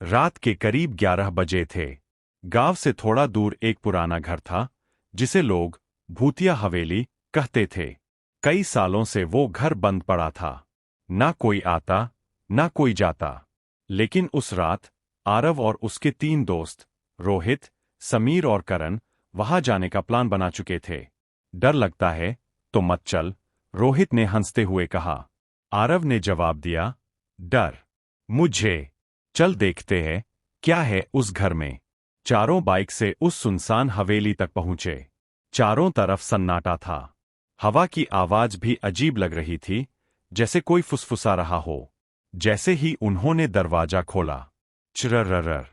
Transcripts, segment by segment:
रात के करीब 11 बजे थे। गांव से थोड़ा दूर एक पुराना घर था जिसे लोग भूतिया हवेली कहते थे। कई सालों से वो घर बंद पड़ा था। ना कोई आता, ना कोई जाता। लेकिन उस रात आरव और उसके 3 दोस्त रोहित, समीर और करण वहां जाने का प्लान बना चुके थे। डर लगता है तो मत चल, रोहित ने हंसते हुए कहा। आरव ने जवाब दिया, डर मुझे। चल देखते हैं क्या है उस घर में। चारों बाइक से उस सुनसान हवेली तक पहुंचे। चारों तरफ सन्नाटा था। हवा की आवाज भी अजीब लग रही थी, जैसे कोई फुसफुसा रहा हो। जैसे ही उन्होंने दरवाजा खोला, चिरररर,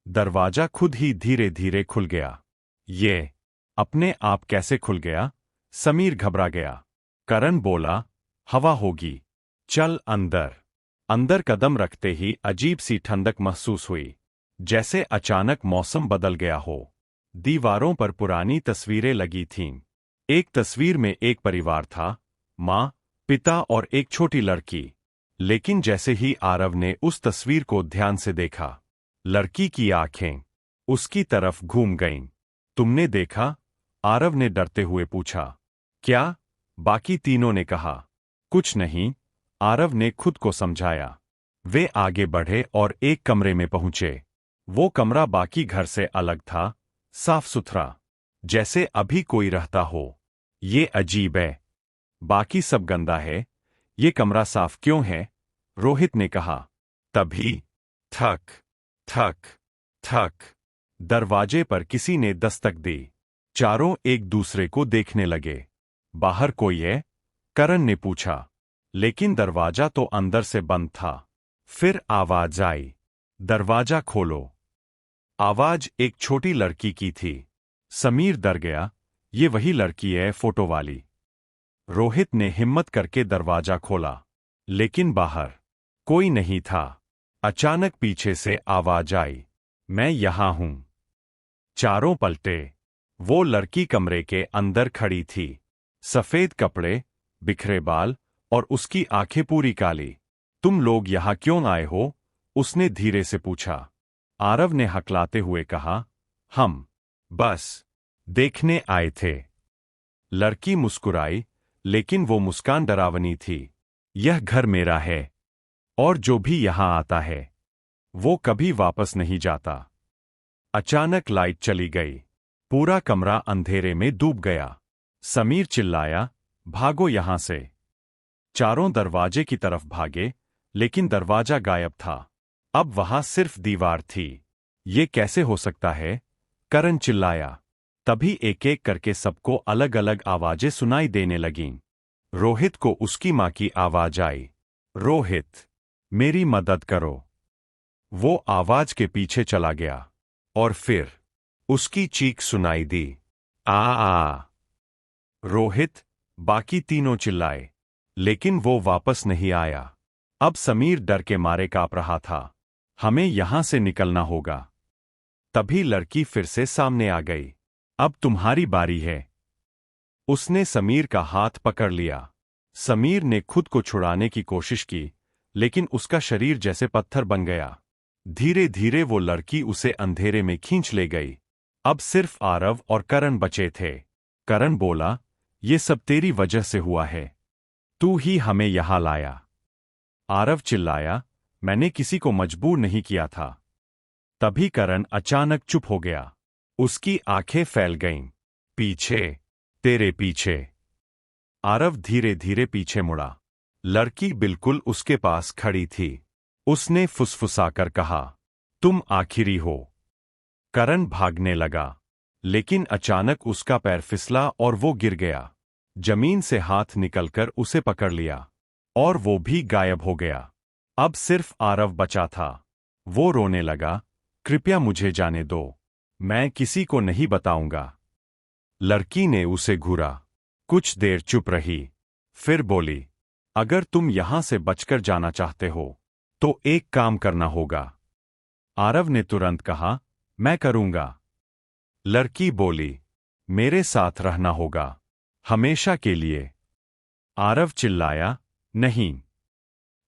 दरवाजा खुद ही धीरे धीरे खुल गया। ये अपने आप कैसे खुल गया? समीर घबरा गया। करण बोला, हवा होगी, चल अंदर। अंदर कदम रखते ही अजीब सी ठंडक महसूस हुई, जैसे अचानक मौसम बदल गया हो। दीवारों पर पुरानी तस्वीरें लगी थीं। एक तस्वीर में एक परिवार था, माँ, पिता और एक छोटी लड़की। लेकिन जैसे ही आरव ने उस तस्वीर को ध्यान से देखा, लड़की की आंखें उसकी तरफ घूम गईं। तुमने देखा? आरव ने डरते हुए पूछा। क्या? बाकी तीनों ने कहा। कुछ नहीं, आरव ने खुद को समझाया। वे आगे बढ़े और एक कमरे में पहुंचे। वो कमरा बाकी घर से अलग था, साफ सुथरा, जैसे अभी कोई रहता हो। ये अजीब है, बाकी सब गंदा है, ये कमरा साफ क्यों है? रोहित ने कहा। तभी ठक ठक ठक, दरवाजे पर किसी ने दस्तक दी। चारों एक दूसरे को देखने लगे। बाहर कोई है? करण ने पूछा। लेकिन दरवाजा तो अंदर से बंद था। फिर आवाज आई, दरवाजा खोलो। आवाज एक छोटी लड़की की थी। समीर डर गया। ये वही लड़की है, फोटो वाली। रोहित ने हिम्मत करके दरवाजा खोला, लेकिन बाहर कोई नहीं था। अचानक पीछे से आवाज आई, मैं यहां हूं। चारों पलटे। वो लड़की कमरे के अंदर खड़ी थी। सफेद कपड़े, बिखरे बाल और उसकी आंखें पूरी काली। तुम लोग यहां क्यों आए हो? उसने धीरे से पूछा। आरव ने हकलाते हुए कहा, हम बस देखने आए थे। लड़की मुस्कुराई, लेकिन वो मुस्कान डरावनी थी। यह घर मेरा है, और जो भी यहां आता है वो कभी वापस नहीं जाता। अचानक लाइट चली गई। पूरा कमरा अंधेरे में डूब गया। समीर चिल्लाया, भागो यहां से। चारों दरवाजे की तरफ भागे, लेकिन दरवाजा गायब था। अब वहां सिर्फ दीवार थी। ये कैसे हो सकता है? करण चिल्लाया। तभी एक एक करके सबको अलग अलग आवाजें सुनाई देने लगीं। रोहित को उसकी मां की आवाज आई, रोहित, मेरी मदद करो। वो आवाज के पीछे चला गया, और फिर उसकी चीख सुनाई दी, आ। रोहित, बाकी तीनों चिल्लाए, लेकिन वो वापस नहीं आया। अब समीर डर के मारे कांप रहा था। हमें यहां से निकलना होगा। तभी लड़की फिर से सामने आ गई। अब तुम्हारी बारी है। उसने समीर का हाथ पकड़ लिया। समीर ने खुद को छुड़ाने की कोशिश की, लेकिन उसका शरीर जैसे पत्थर बन गया। धीरे धीरे वो लड़की उसे अंधेरे में खींच ले गई। अब सिर्फ आरव और करण बचे थे। करण बोला, ये सब तेरी वजह से हुआ है। तू ही हमें यहां लाया। आरव चिल्लाया, मैंने किसी को मजबूर नहीं किया था। तभी करण अचानक चुप हो गया। उसकी आंखें फैल गईं। पीछे, तेरे पीछे। आरव धीरे धीरे पीछे मुड़ा। लड़की बिल्कुल उसके पास खड़ी थी। उसने फुसफुसाकर कहा, तुम आखिरी हो। करण भागने लगा, लेकिन अचानक उसका पैर फिसला और वो गिर गया। जमीन से हाथ निकलकर उसे पकड़ लिया, और वो भी गायब हो गया। अब सिर्फ आरव बचा था। वो रोने लगा, कृपया मुझे जाने दो, मैं किसी को नहीं बताऊंगा। लड़की ने उसे घूरा। कुछ देर चुप रही, फिर बोली, अगर तुम यहां से बचकर जाना चाहते हो तो एक काम करना होगा। आरव ने तुरंत कहा, मैं करूंगा। लड़की बोली, मेरे साथ रहना होगा, हमेशा के लिए। आरव चिल्लाया, नहीं।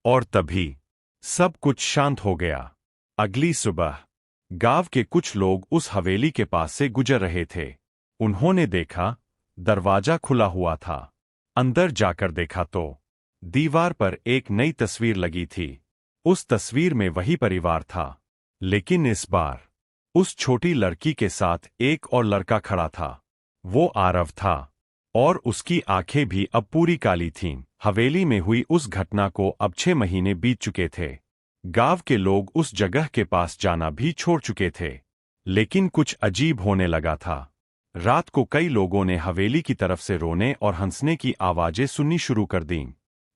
और तभी सब कुछ शांत हो गया। अगली सुबह गांव के कुछ लोग उस हवेली के पास से गुजर रहे थे। उन्होंने देखा, दरवाजा खुला हुआ था। अंदर जाकर देखा तो दीवार पर एक नई तस्वीर लगी थी। उस तस्वीर में वही परिवार था, लेकिन इस बार उस छोटी लड़की के साथ एक और लड़का खड़ा था। वो आरव था, और उसकी आंखें भी अब पूरी काली थीं। हवेली में हुई उस घटना को अब 6 महीने बीत चुके थे। गांव के लोग उस जगह के पास जाना भी छोड़ चुके थे। लेकिन कुछ अजीब होने लगा था। रात को कई लोगों ने हवेली की तरफ से रोने और हंसने की आवाजें सुननी शुरू कर दीं।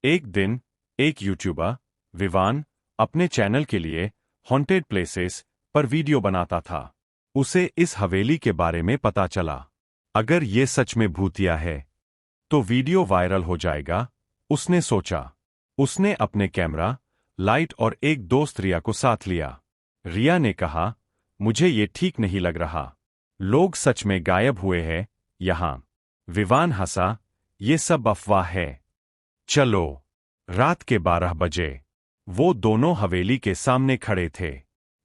एक दिन एक यूट्यूबर, विवान, अपने चैनल के लिए हॉन्टेड प्लेसेस पर वीडियो बनाता था। उसे इस हवेली के बारे में पता चला। अगर ये सच में भूतिया है तो वीडियो वायरल हो जाएगा, उसने सोचा। उसने अपने कैमरा, लाइट और एक दोस्त रिया को साथ लिया। रिया ने कहा, मुझे ये ठीक नहीं लग रहा। लोग सच में गायब हुए हैं यहां। विवान हंसा, ये सब अफवाह है। चलो। रात के 12 बजे वो दोनों हवेली के सामने खड़े थे।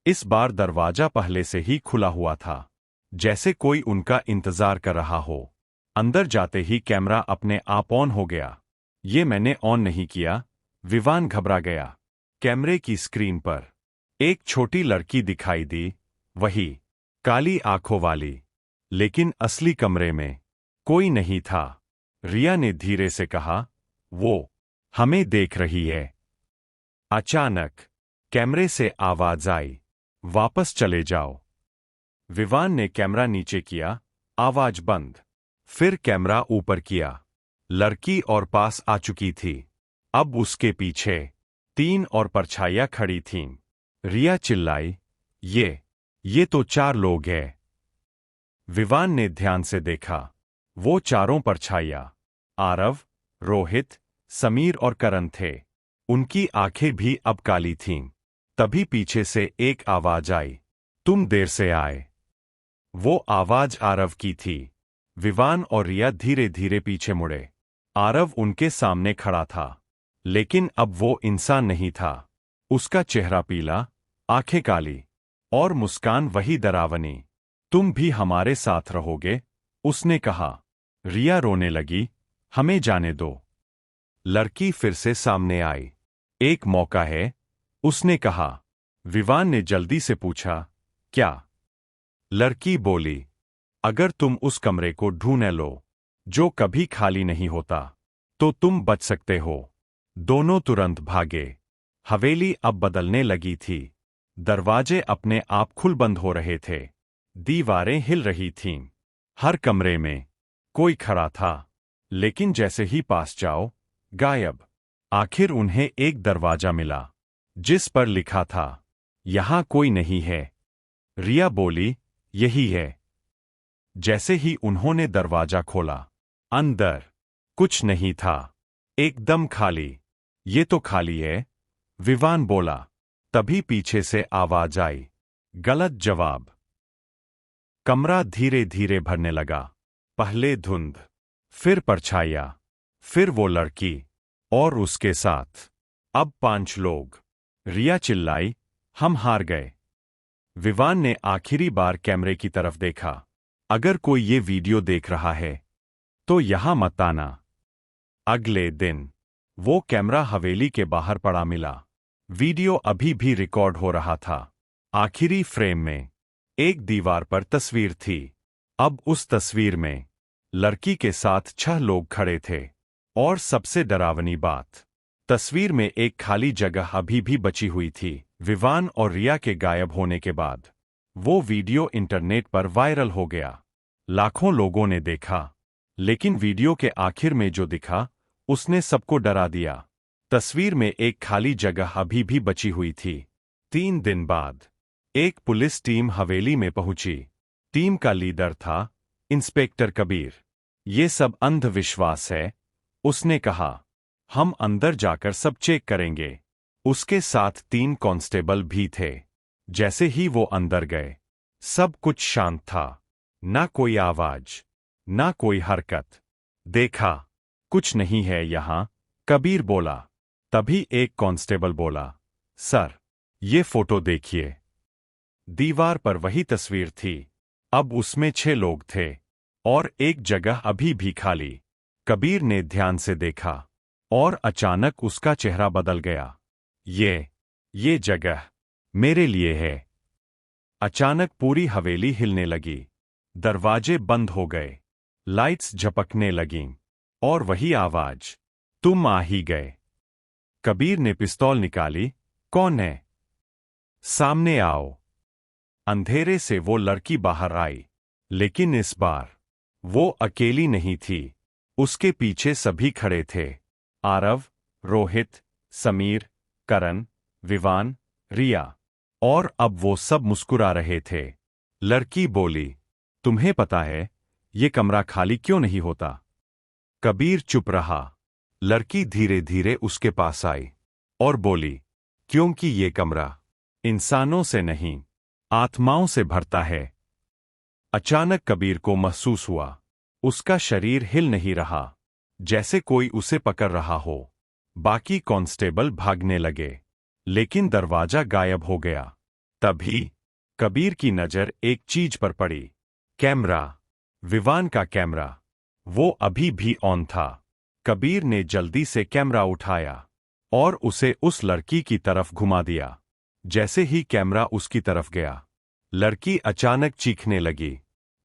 इस बार दरवाजा पहले से ही खुला हुआ था, जैसे कोई उनका इंतजार कर रहा हो। अंदर जाते ही कैमरा अपने आप ऑन हो गया। ये मैंने ऑन नहीं किया, विवान घबरा गया। कैमरे की स्क्रीन पर एक छोटी लड़की दिखाई दी, वही काली आंखों वाली। लेकिन असली कमरे में कोई नहीं था। रिया ने धीरे से कहा, वो हमें देख रही है। अचानक कैमरे से आवाज आई, वापस चले जाओ। विवान ने कैमरा नीचे किया, आवाज बंद। फिर कैमरा ऊपर किया। लड़की और पास आ चुकी थी। अब उसके पीछे 3 और परछाइयां खड़ी थीं। रिया चिल्लाई, ये तो 4 लोग हैं। विवान ने ध्यान से देखा। वो चारों परछाइयां आरव, रोहित, समीर और करण थे। उनकी आंखें भी अब काली थीं। तभी पीछे से एक आवाज आई, तुम देर से आए। वो आवाज आरव की थी। विवान और रिया धीरे धीरे पीछे मुड़े। आरव उनके सामने खड़ा था, लेकिन अब वो इंसान नहीं था। उसका चेहरा पीला, आंखें काली, और मुस्कान वही डरावनी। तुम भी हमारे साथ रहोगे? उसने कहा। रिया रोने लगी, हमें जाने दो। लड़की फिर से सामने आई। एक मौका है, उसने कहा। विवान ने जल्दी से पूछा, क्या? लड़की बोली, अगर तुम उस कमरे को ढूंढ लो, जो कभी खाली नहीं होता, तो तुम बच सकते हो। दोनों तुरंत भागे। हवेली अब बदलने लगी थी। दरवाजे अपने आप खुल बंद हो रहे थे। दीवारें हिल रही थीं। हर कमरे में कोई खड़ा था, लेकिन जैसे ही पास जाओ, गायब। आखिर उन्हें एक दरवाजा मिला, जिस पर लिखा था, यहां कोई नहीं है। रिया बोली, यही है। जैसे ही उन्होंने दरवाजा खोला, अंदर कुछ नहीं था। एकदम खाली। ये तो खाली है, विवान बोला। तभी पीछे से आवाज आई, गलत जवाब। कमरा धीरे धीरे भरने लगा। पहले धुंध, फिर परछाइयां, फिर वो लड़की, और उसके साथ अब 5 लोग। रिया चिल्लाई, हम हार गए। विवान ने आखिरी बार कैमरे की तरफ देखा। अगर कोई ये वीडियो देख रहा है, तो यहां मत आना। अगले दिन वो कैमरा हवेली के बाहर पड़ा मिला। वीडियो अभी भी रिकॉर्ड हो रहा था। आखिरी फ्रेम में एक दीवार पर तस्वीर थी। अब उस तस्वीर में लड़की के साथ 6 लोग खड़े थे। और सबसे डरावनी बात, तस्वीर में एक खाली जगह अभी भी बची हुई थी। विवान और रिया के गायब होने के बाद वो वीडियो इंटरनेट पर वायरल हो गया। लाखों लोगों ने देखा, लेकिन वीडियो के आखिर में जो दिखा, उसने सबको डरा दिया। तस्वीर में एक खाली जगह अभी भी बची हुई थी। 3 दिन बाद एक पुलिस टीम हवेली में पहुंची। टीम का लीडर था इंस्पेक्टर कबीर। ये सब अंधविश्वास है, उसने कहा। हम अंदर जाकर सब चेक करेंगे। उसके साथ 3 कांस्टेबल भी थे। जैसे ही वो अंदर गए, सब कुछ शांत था। ना कोई आवाज, ना कोई हरकत। देखा, कुछ नहीं है यहां, कबीर बोला। तभी एक कांस्टेबल बोला, सर, ये फोटो देखिए। दीवार पर वही तस्वीर थी। अब उसमें 6 लोग थे और एक जगह अभी भी खाली। कबीर ने ध्यान से देखा और अचानक उसका चेहरा बदल गया। ये जगह मेरे लिए है। अचानक पूरी हवेली हिलने लगी, दरवाजे बंद हो गए, लाइट्स झपकने लगीं और वही आवाज, तुम आ ही गए। कबीर ने पिस्तौल निकाली। कौन है? सामने आओ। अंधेरे से वो लड़की बाहर आई, लेकिन इस बार वो अकेली नहीं थी। उसके पीछे सभी खड़े थे। आरव, रोहित, समीर, करण, विवान, रिया। और अब वो सब मुस्कुरा रहे थे। लड़की बोली, तुम्हें पता है ये कमरा खाली क्यों नहीं होता? कबीर चुप रहा। लड़की धीरे धीरे उसके पास आई और बोली, क्योंकि ये कमरा इंसानों से नहीं, आत्माओं से भरता है। अचानक कबीर को महसूस हुआ, उसका शरीर हिल नहीं रहा, जैसे कोई उसे पकड़ रहा हो। बाकी कांस्टेबल भागने लगे, लेकिन दरवाजा गायब हो गया। तभी कबीर की नजर एक चीज पर पड़ी, कैमरा। विवान का कैमरा। वो अभी भी ऑन था। कबीर ने जल्दी से कैमरा उठाया और उसे उस लड़की की तरफ घुमा दिया। जैसे ही कैमरा उसकी तरफ गया, लड़की अचानक चीखने लगी।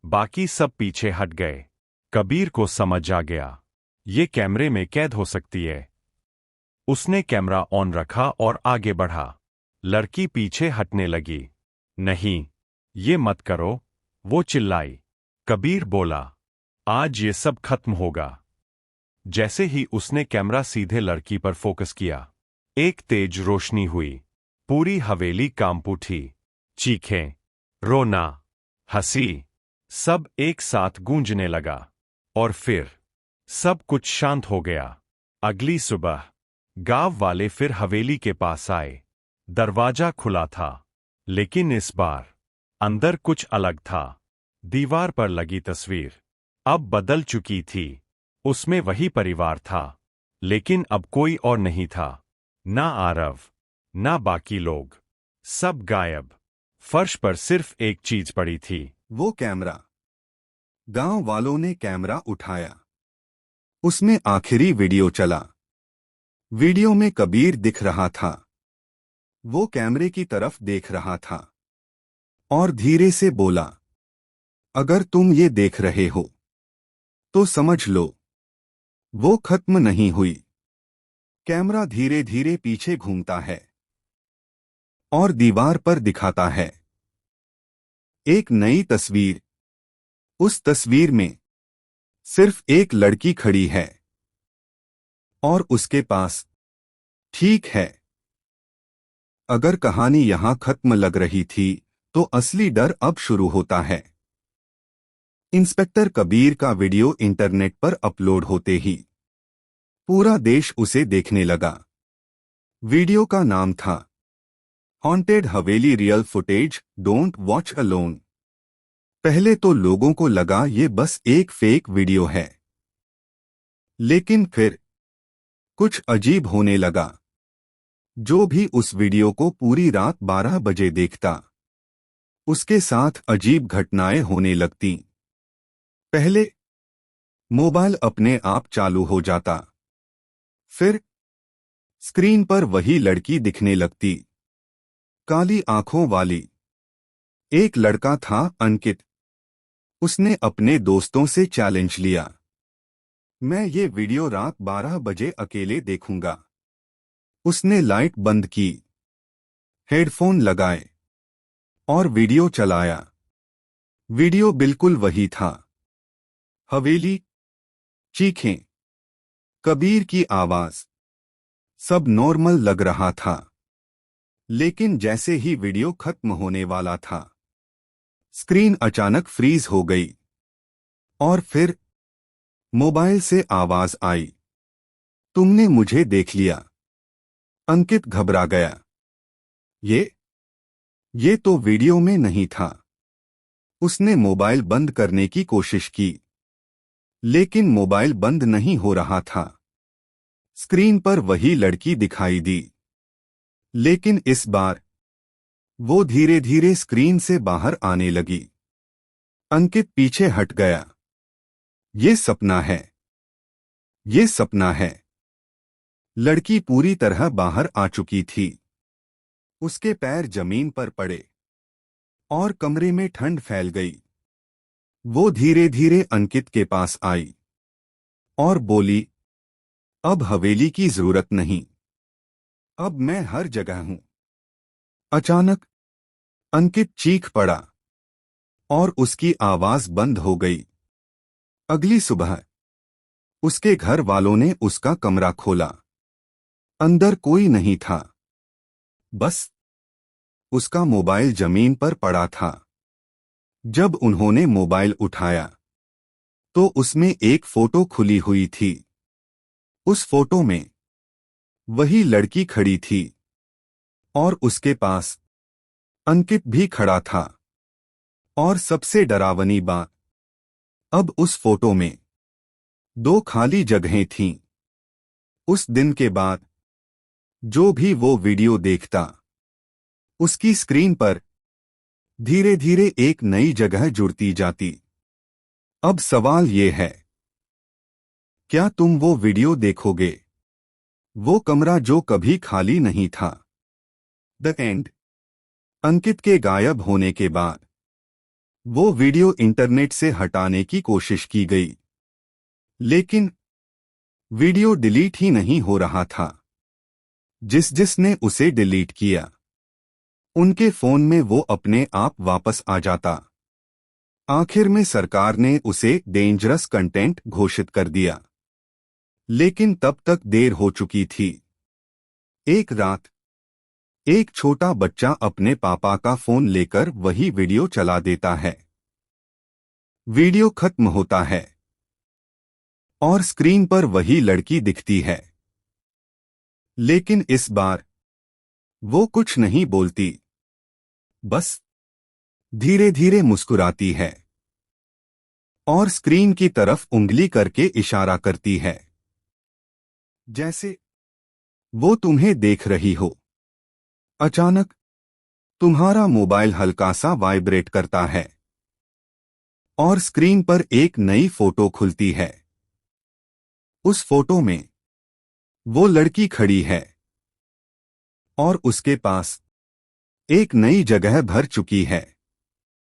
बाकी सब पीछे हट गए। कबीर को समझ आ गया, ये कैमरे में कैद हो सकती है। उसने कैमरा ऑन रखा और आगे बढ़ा। लड़की पीछे हटने लगी। नहीं, ये मत करो, वो चिल्लाई। कबीर बोला, आज ये सब खत्म होगा। जैसे ही उसने कैमरा सीधे लड़की पर फोकस किया, एक तेज रोशनी हुई। पूरी हवेली कांप उठी। चीखें, रोना, हंसी, सब एक साथ गूंजने लगा। और फिर सब कुछ शांत हो गया। अगली सुबह गांव वाले फिर हवेली के पास आए। दरवाजा खुला था, लेकिन इस बार अंदर कुछ अलग था। दीवार पर लगी तस्वीर अब बदल चुकी थी। उसमें वही परिवार था, लेकिन अब कोई और नहीं था। ना आरव, ना बाकी लोग, सब गायब। फर्श पर सिर्फ एक चीज पड़ी थी, वो कैमरा। गांव वालों ने कैमरा उठाया। उसमें आखिरी वीडियो चला। वीडियो में कबीर दिख रहा था। वो कैमरे की तरफ देख रहा था और धीरे से बोला, अगर तुम ये देख रहे हो तो समझ लो, वो खत्म नहीं हुई। कैमरा धीरे धीरे पीछे घूमता है और दीवार पर दिखाता है एक नई तस्वीर। उस तस्वीर में सिर्फ एक लड़की खड़ी है और उसके पास ठीक है। अगर कहानी यहां खत्म लग रही थी, तो असली डर अब शुरू होता है। इंस्पेक्टर कबीर का वीडियो इंटरनेट पर अपलोड होते ही पूरा देश उसे देखने लगा। वीडियो का नाम था haunted Haveli real footage, don't watch alone. पहले तो लोगों को लगा ये बस एक फेक वीडियो है, लेकिन फिर कुछ अजीब होने लगा। जो भी उस वीडियो को पूरी रात 12 बजे देखता, उसके साथ अजीब घटनाएं होने लगती। पहले मोबाइल अपने आप चालू हो जाता, फिर स्क्रीन पर वही लड़की दिखने लगती, काली आंखों वाली। एक लड़का था, अंकित। उसने अपने दोस्तों से चैलेंज लिया, मैं ये वीडियो रात 12 बजे अकेले देखूंगा। उसने लाइट बंद की, हेडफोन लगाए और वीडियो चलाया। वीडियो बिल्कुल वही था। हवेली, चीखें, कबीर की आवाज, सब नॉर्मल लग रहा था। लेकिन जैसे ही वीडियो खत्म होने वाला था, स्क्रीन अचानक फ्रीज हो गई और फिर मोबाइल से आवाज आई, तुमने मुझे देख लिया। अंकित घबरा गया। ये तो वीडियो में नहीं था। उसने मोबाइल बंद करने की कोशिश की, लेकिन मोबाइल बंद नहीं हो रहा था। स्क्रीन पर वही लड़की दिखाई दी, लेकिन इस बार वो धीरे धीरे स्क्रीन से बाहर आने लगी। अंकित पीछे हट गया। ये सपना है, ये सपना है। लड़की पूरी तरह बाहर आ चुकी थी। उसके पैर जमीन पर पड़े और कमरे में ठंड फैल गई। वो धीरे धीरे अंकित के पास आई और बोली, अब हवेली की जरूरत नहीं, अब मैं हर जगह हूं। अचानक अंकित चीख पड़ा और उसकी आवाज बंद हो गई। अगली सुबह उसके घर वालों ने उसका कमरा खोला। अंदर कोई नहीं था, बस उसका मोबाइल जमीन पर पड़ा था। जब उन्होंने मोबाइल उठाया तो उसमें एक फोटो खुली हुई थी। उस फोटो में वही लड़की खड़ी थी और उसके पास अंकित भी खड़ा था। और सबसे डरावनी बात, अब उस फोटो में 2 खाली जगहें थीं। उस दिन के बाद जो भी वो वीडियो देखता, उसकी स्क्रीन पर धीरे धीरे एक नई जगह जुड़ती जाती। अब सवाल ये है, क्या तुम वो वीडियो देखोगे? वो कमरा जो कभी खाली नहीं था। The end. अंकित के गायब होने के बाद वो वीडियो इंटरनेट से हटाने की कोशिश की गई, लेकिन वीडियो डिलीट ही नहीं हो रहा था। जिसने उसे डिलीट किया, उनके फोन में वो अपने आप वापस आ जाता। आखिर में सरकार ने उसे डेंजरस कंटेंट घोषित कर दिया, लेकिन तब तक देर हो चुकी थी। एक रात एक छोटा बच्चा अपने पापा का फोन लेकर वही वीडियो चला देता है। वीडियो खत्म होता है और स्क्रीन पर वही लड़की दिखती है, लेकिन इस बार वो कुछ नहीं बोलती, बस धीरे धीरे मुस्कुराती है और स्क्रीन की तरफ उंगली करके इशारा करती है, जैसे वो तुम्हें देख रही हो। अचानक तुम्हारा मोबाइल हल्का सा वाइब्रेट करता है और स्क्रीन पर एक नई फोटो खुलती है। उस फोटो में वो लड़की खड़ी है और उसके पास एक नई जगह भर चुकी है।